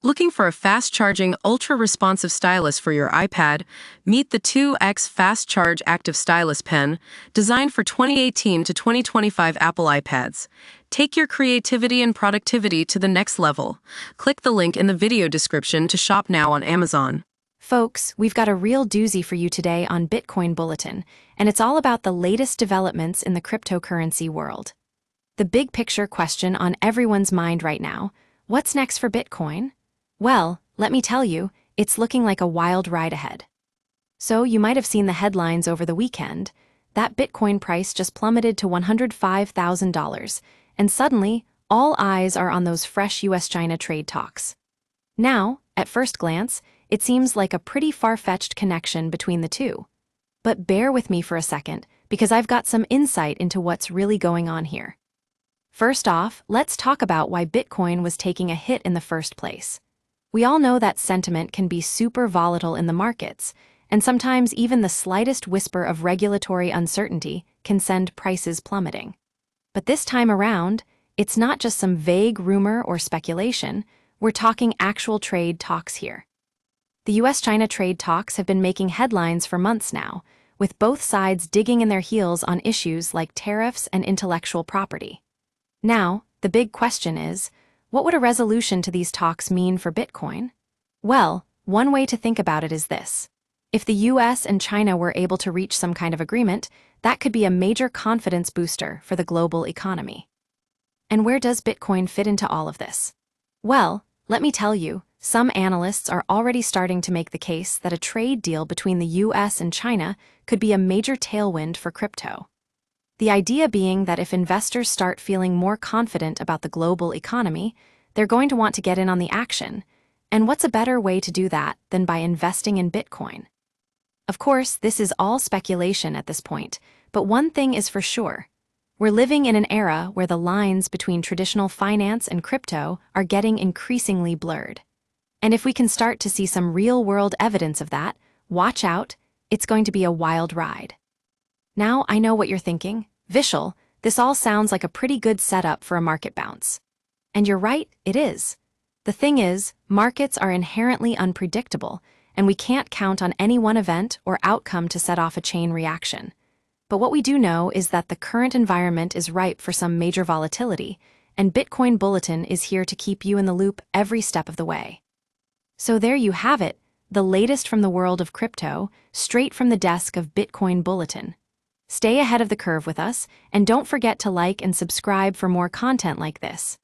Looking for a fast-charging, ultra-responsive stylus for your iPad? Meet the 2X Fast Charge Active Stylus Pen, designed for 2018 to 2025 Apple iPads. Take your creativity and productivity to the next level. Click the link in the video description to shop now on Amazon. Folks, we've got a real doozy for you today on Bitcoin Bulletin, and it's all about the latest developments in the cryptocurrency world. The big picture question on everyone's mind right now: what's next for Bitcoin? Well, let me tell you, it's looking like a wild ride ahead. So you might have seen the headlines over the weekend. That Bitcoin price just plummeted to $105,000, and suddenly, all eyes are on those fresh US-China trade talks. Now, at first glance, it seems like a pretty far-fetched connection between the two. But bear with me for a second, because I've got some insight into what's really going on here. First off, let's talk about why Bitcoin was taking a hit in the first place. We all know that sentiment can be super volatile in the markets, and sometimes even the slightest whisper of regulatory uncertainty can send prices plummeting. But this time around, it's not just some vague rumor or speculation. We're talking actual trade talks here. The US-China trade talks have been making headlines for months now, with both sides digging in their heels on issues like tariffs and intellectual property. Now, the big question is, what would a resolution to these talks mean for Bitcoin? Well, one way to think about it is this. If the US and China were able to reach some kind of agreement, that could be a major confidence booster for the global economy. And where does Bitcoin fit into all of this? Well, let me tell you, some analysts are already starting to make the case that a trade deal between the US and China could be a major tailwind for crypto. The idea being that if investors start feeling more confident about the global economy, they're going to want to get in on the action. And what's a better way to do that than by investing in Bitcoin? Of course, this is all speculation at this point, but one thing is for sure. We're living in an era where the lines between traditional finance and crypto are getting increasingly blurred. And if we can start to see some real-world evidence of that, watch out, it's going to be a wild ride. Now I know what you're thinking. Vishal, this all sounds like a pretty good setup for a market bounce. And you're right, it is. The thing is, markets are inherently unpredictable, and we can't count on any one event or outcome to set off a chain reaction. But what we do know is that the current environment is ripe for some major volatility, and Bitcoin Bulletin is here to keep you in the loop every step of the way. So there you have it, the latest from the world of crypto, straight from the desk of Bitcoin Bulletin. Stay ahead of the curve with us, and don't forget to like and subscribe for more content like this.